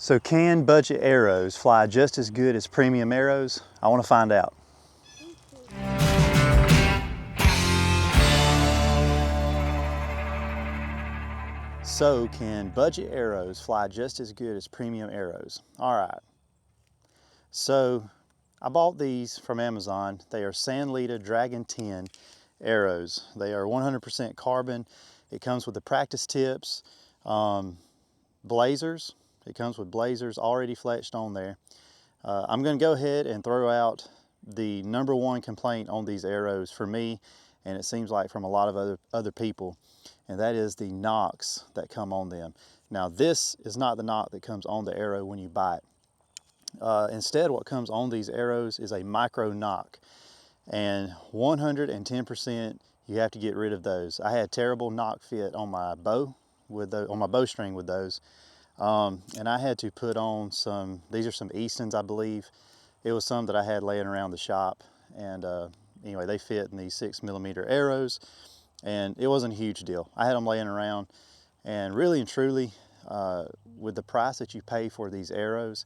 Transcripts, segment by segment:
So can budget arrows fly just as good as premium arrows? I want to find out. So can budget arrows fly just as good as premium arrows? All right. So I bought these from Amazon. They are Sanlida Dragon 10 arrows. They are 100% carbon. It comes with the practice tips, blazers. It comes with blazers already fletched on there. I'm going to go ahead and throw out the #1 complaint on these arrows for me, and it seems like from a lot of other people, and that is the knocks that come on them. Now this is not the knock that comes on the arrow when you buy it. Instead, what comes on these arrows is a micro knock, and 110% you have to get rid of those. I had terrible knock fit on my bow on my bowstring with those. And I had to put on these are some Eastons, I believe. It was some that I had laying around the shop. And anyway, they fit in these 6mm arrows, and it wasn't a huge deal. I had them laying around, and really and truly, with the price that you pay for these arrows,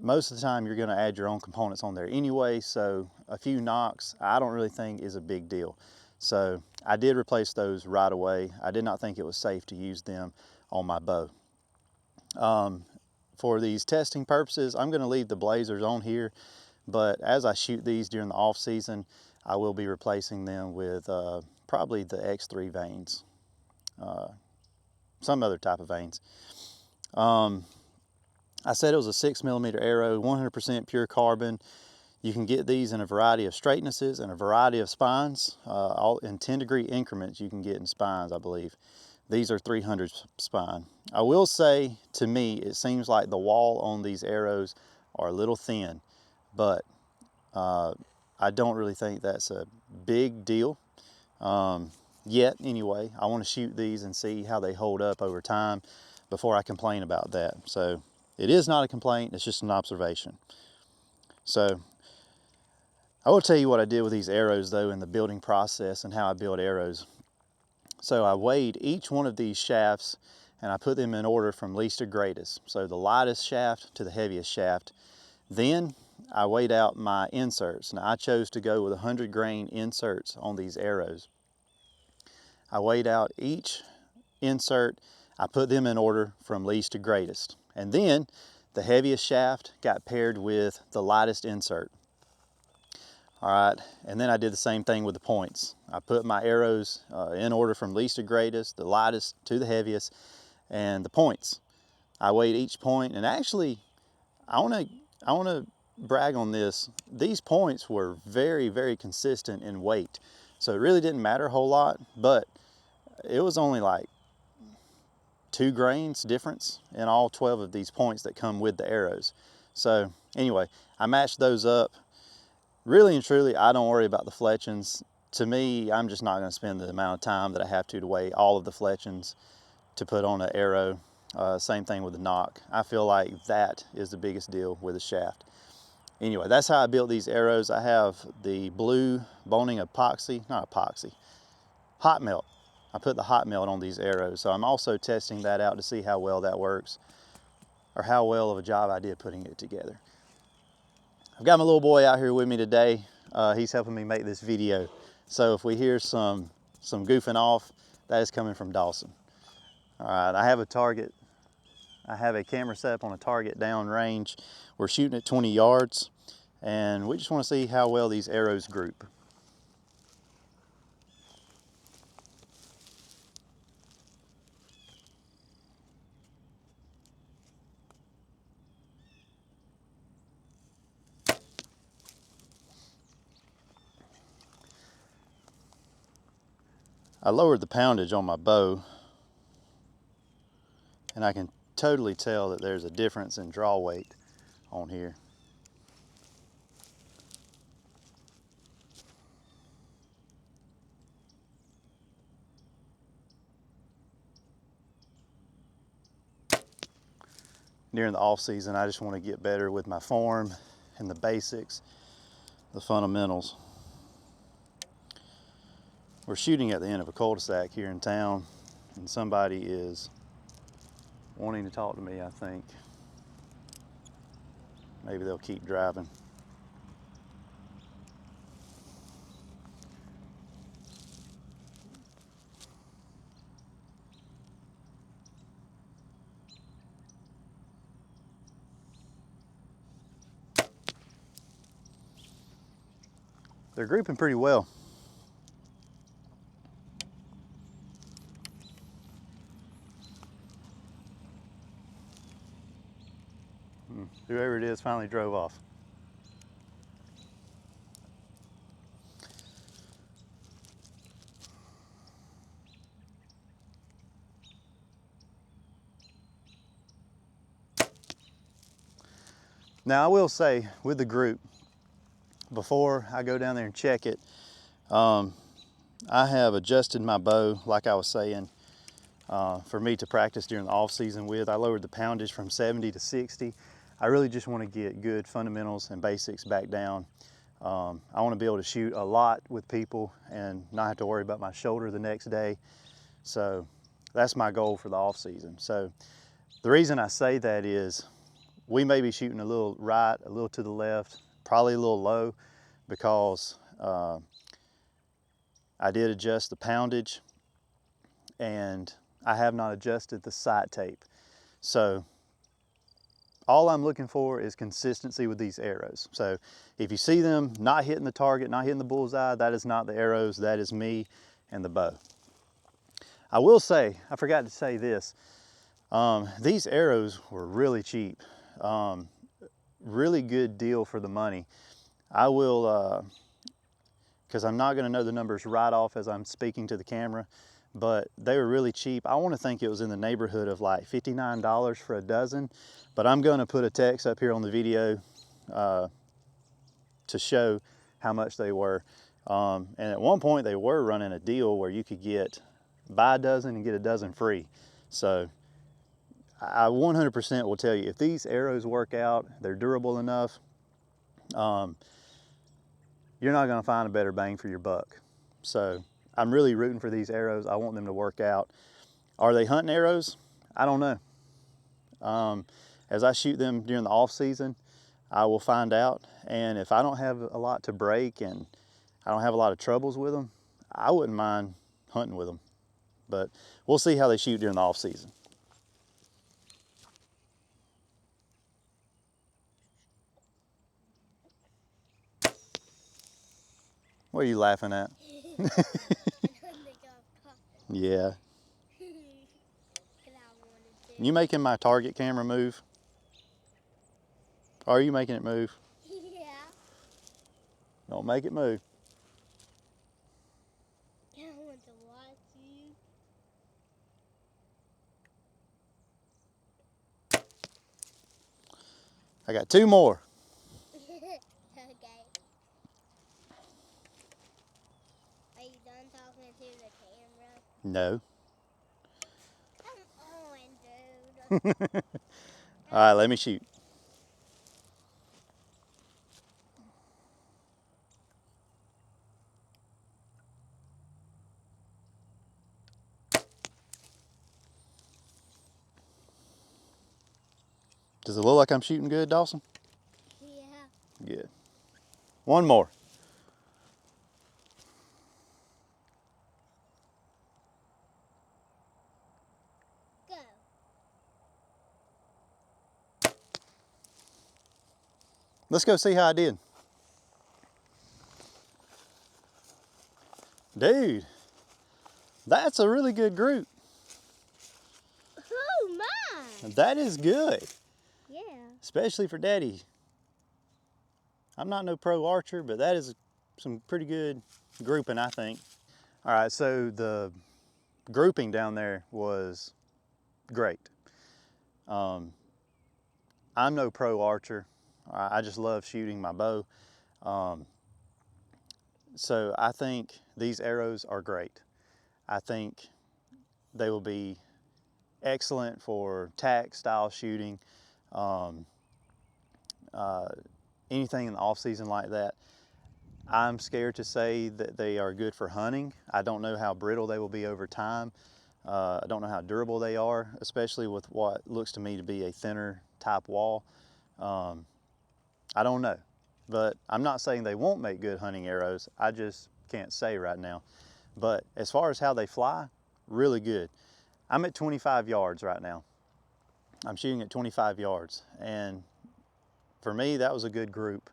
most of the time you're gonna add your own components on there anyway, so a few knocks, I don't really think is a big deal. So I did replace those right away. I did not think it was safe to use them on my bow. For these testing purposes, I'm going to leave the blazers on here, but as I shoot these during the off season, I will be replacing them with probably the X3 vanes, some other type of vanes. I said it was a 6mm arrow, 100% pure carbon. You can get these in a variety of straightnesses and a variety of spines, all in 10-degree increments you can get in spines, I believe. These are 300 spine. I will say, to me, it seems like the wall on these arrows are a little thin, but I don't really think that's a big deal yet. Anyway, I want to shoot these and see how they hold up over time before I complain about that. So it is not a complaint, it's just an observation. So I will tell you what I did with these arrows though in the building process and how I build arrows. So I weighed each one of these shafts and I put them in order from least to greatest. So the lightest shaft to the heaviest shaft. Then I weighed out my inserts. Now I chose to go with 100 grain inserts on these arrows. I weighed out each insert. I put them in order from least to greatest. And then the heaviest shaft got paired with the lightest insert. All right, and then I did the same thing with the points. I put my arrows in order from least to greatest, the lightest to the heaviest, and the points. I weighed each point, and actually, I want to brag on this. These points were very, very consistent in weight, so it really didn't matter a whole lot, but it was only like 2 grains difference in all 12 of these points that come with the arrows. So anyway, I matched those up. Really and truly, I don't worry about the fletchings. To me, I'm just not going to spend the amount of time that I have to weigh all of the fletchings to put on an arrow. Same thing with the knock. I feel like that is the biggest deal with a shaft. Anyway, that's how I built these arrows. I have the blue boning epoxy, not epoxy, hot melt. I put the hot melt on these arrows, so I'm also testing that out to see how well that works, or how well of a job I did putting it together. I've got my little boy out here with me today. He's helping me make this video. So if we hear some goofing off, that is coming from Dawson. All right, I have a target. I have a camera set up on a target down range. We're shooting at 20 yards, and we just want to see how well these arrows group. I lowered the poundage on my bow, and I can totally tell that there's a difference in draw weight on here. During the off season, I just want to get better with my form and the basics, the fundamentals. We're shooting at the end of a cul-de-sac here in town, and somebody is wanting to talk to me, I think. Maybe they'll keep driving. They're grouping pretty well. Whoever it is finally drove off. Now I will say with the group, before I go down there and check it, I have adjusted my bow, like I was saying, for me to practice during the off season with. I lowered the poundage from 70 to 60. I really just want to get good fundamentals and basics back down. I want to be able to shoot a lot with people and not have to worry about my shoulder the next day. So that's my goal for the off season. So the reason I say that is we may be shooting a little right, a little to the left, probably a little low, because I did adjust the poundage and I have not adjusted the sight tape. So all I'm looking for is consistency with these arrows. So if you see them not hitting the target, not hitting the bullseye, that is not the arrows, that is me and the bow. I will say, I forgot to say this, these arrows were really cheap. Really good deal for the money. I will, because I'm not going to know the numbers right off as I'm speaking to the camera, but they were really cheap. I want to think it was in the neighborhood of like $59 for a dozen, but I'm going to put a text up here on the video to show how much they were. And at one point they were running a deal where you could buy a dozen and get a dozen free. So I 100% will tell you, if these arrows work out, they're durable enough, you're not going to find a better bang for your buck. So I'm really rooting for these arrows. I want them to work out. Are they hunting arrows? I don't know. As I shoot them during the off season, I will find out. And if I don't have a lot to break and I don't have a lot of troubles with them, I wouldn't mind hunting with them. But we'll see how they shoot during the off season. What are you laughing at? Yeah. You making my target camera move? Are you making it move? Yeah. Don't make it move. I want to watch you. I got two more. Okay. Are you done talking to the camera? No. Come on, dude. All right, let me shoot. Does it look like I'm shooting good, Dawson? Yeah. Good. One more. Go. Let's go see how I did. Dude, that's a really good group. Oh, my. That is good, Yeah. especially for Daddy. I'm not no pro archer, but that is some pretty good grouping, I think. All right, so the grouping down there was great. I'm no pro archer. I just love shooting my bow. So I think these arrows are great. I think they will be excellent for tack style shooting, anything in the off season like that. I'm scared to say that they are good for hunting. I don't know how brittle they will be over time. I don't know how durable they are, especially with what looks to me to be a thinner type wall. I don't know, but I'm not saying they won't make good hunting arrows. I just can't say right now. But as far as how they fly, really good. I'm at 25 yards right now. I'm shooting at 25 yards, and for me, that was a good group.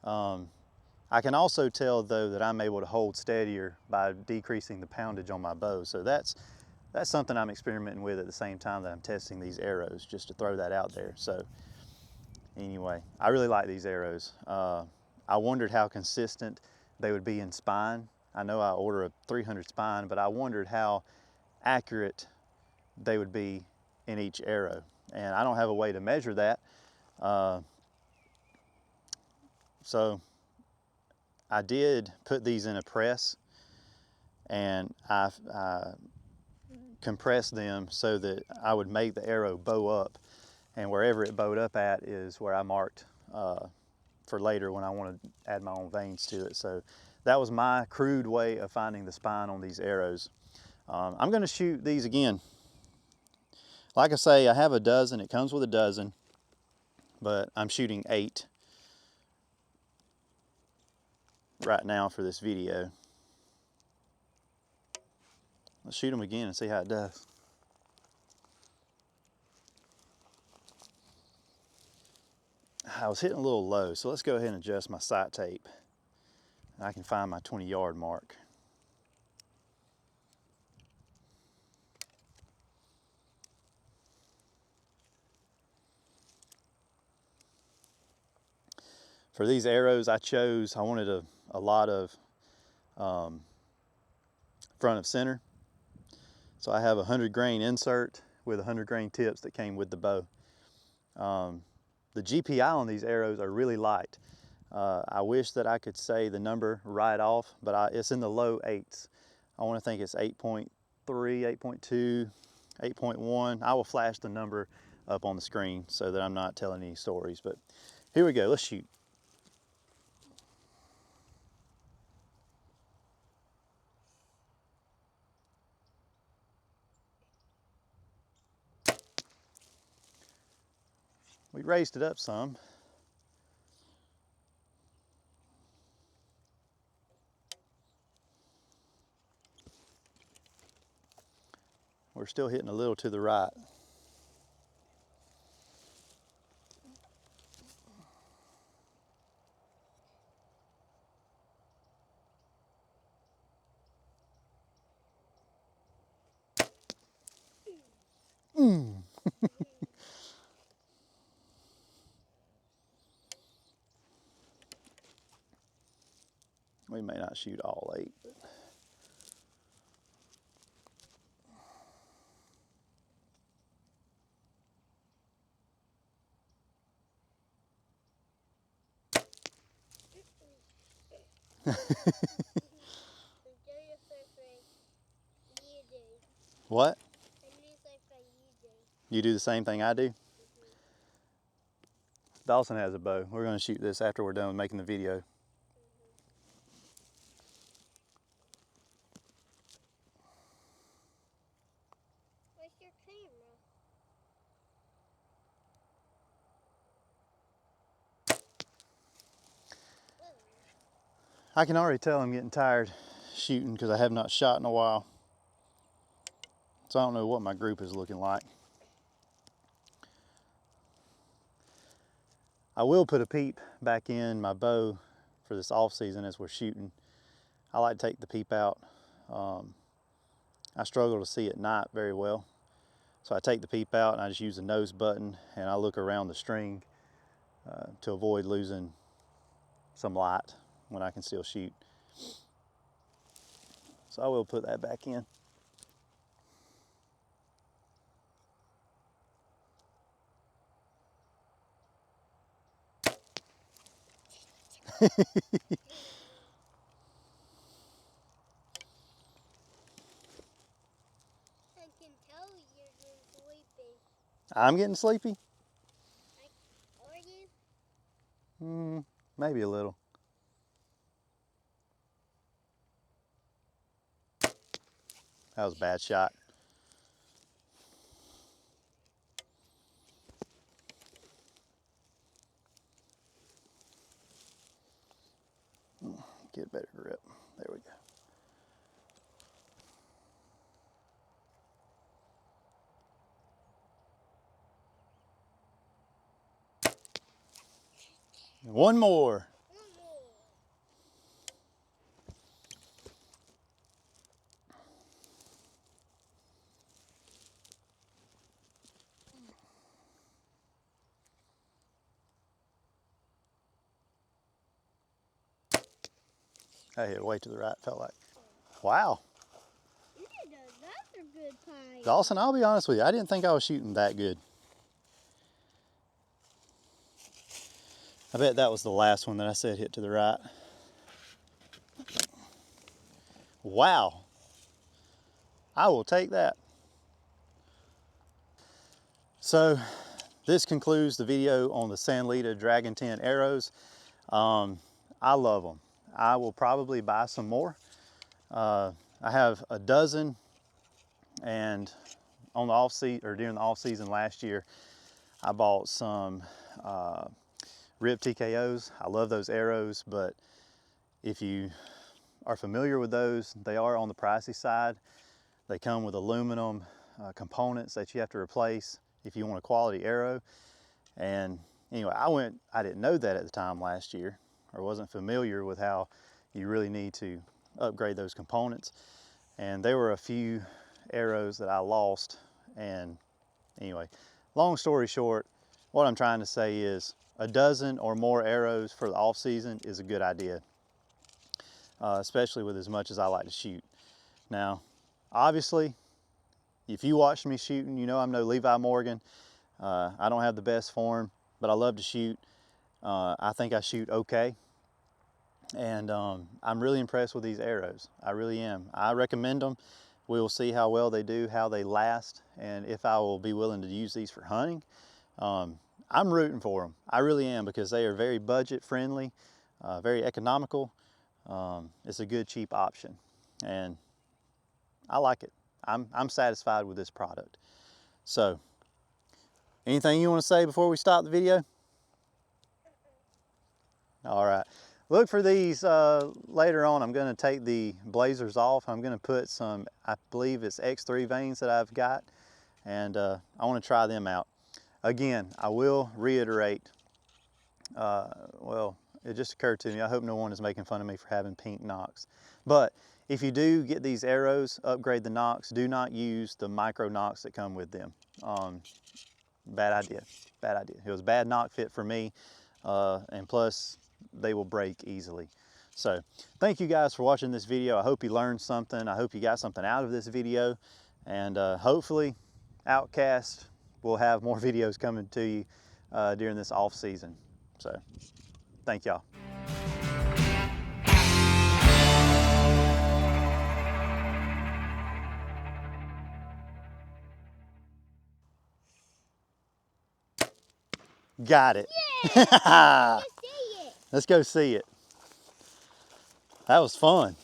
I can also tell though that I'm able to hold steadier by decreasing the poundage on my bow. So that's something I'm experimenting with at the same time that I'm testing these arrows, just to throw that out there. So anyway, I really like these arrows. I wondered how consistent they would be in spine. I know I order a 300 spine, but I wondered how accurate they would be in each arrow. And I don't have a way to measure that. So I did put these in a press, and I compressed them so that I would make the arrow bow up, and wherever it bowed up at is where I marked for later when I want to add my own vanes to it. So that was my crude way of finding the spine on these arrows. I'm going to shoot these again. Like I say, I have a dozen. It comes with a dozen, but I'm shooting 8 right now for this video. Let's shoot them again and see how it does. I was hitting a little low, so let's go ahead and adjust my sight tape. I can find my 20-yard mark. For these arrows I wanted a lot of front of center. So I have a 100 grain insert with 100 grain tips that came with the bow. The GPI on these arrows are really light. I wish that I could say the number right off, but it's in the low 8s. I want to think it's 8.3, 8.2, 8.1. I will flash the number up on the screen so that I'm not telling any stories, but here we go, let's shoot. We raised it up some. We're still hitting a little to the right. We may not shoot all 8. But... What? You do the same thing I do? Dawson has a bow. We're going to shoot this after we're done with making the video. Where's your camera? I can already tell I'm getting tired shooting because I have not shot in a while. So I don't know what my group is looking like. I will put a peep back in my bow for this off season as we're shooting. I like to take the peep out. I struggle to see at night very well. So I take the peep out and I just use the nose button and I look around the string to avoid losing some light when I can still shoot. So I will put that back in. I can tell you're getting sleepy. I'm getting sleepy? Are you? Maybe a little. That was a bad shot. Get better grip. There we go. One more. I hit way to the right, felt like. Wow. You did another good pie. Dawson, I'll be honest with you, I didn't think I was shooting that good. I bet that was the last one that I said hit to the right. Wow. I will take that. So this concludes the video on the Sanlida Dragon 10 arrows. I love them. I will probably buy some more. I have a dozen, and on the off season, or during the off season last year, I bought some rib TKOs. I love those arrows, but if you are familiar with those, they are on the pricey side. They come with aluminum components that you have to replace if you want a quality arrow. And anyway, I didn't know that at the time last year, or wasn't familiar with how you really need to upgrade those components. And there were a few arrows that I lost. And anyway, long story short, what I'm trying to say is a dozen or more arrows for the off season is a good idea, especially with as much as I like to shoot. Now, obviously, if you watch me shooting, you know I'm no Levi Morgan. I don't have the best form, but I love to shoot. I think I shoot okay. And I'm really impressed with these arrows. I really am. I recommend them. We will see how well they do, how they last, and if I will be willing to use these for hunting. I'm rooting for them. I really am, because they are very budget friendly, very economical. It's a good, cheap option, and I like it. I'm satisfied with this product. So, anything you want to say before we stop the video? All right. Look for these later on. I'm going to take the blazers off. I'm going to put some, I believe it's X3 vanes that I've got, and I want to try them out. Again, I will reiterate, well, it just occurred to me, I hope no one is making fun of me for having pink nocks. But if you do get these arrows, upgrade the nocks, do not use the micro nocks that come with them. Bad idea, bad idea. It was a bad nock fit for me, and plus they will break easily. So thank you guys for watching this video. I hope you learned something. I hope you got something out of this video, and hopefully Outcast will have more videos coming to you during this off season. So thank y'all. Got it. Yeah. Let's go see it. That was fun.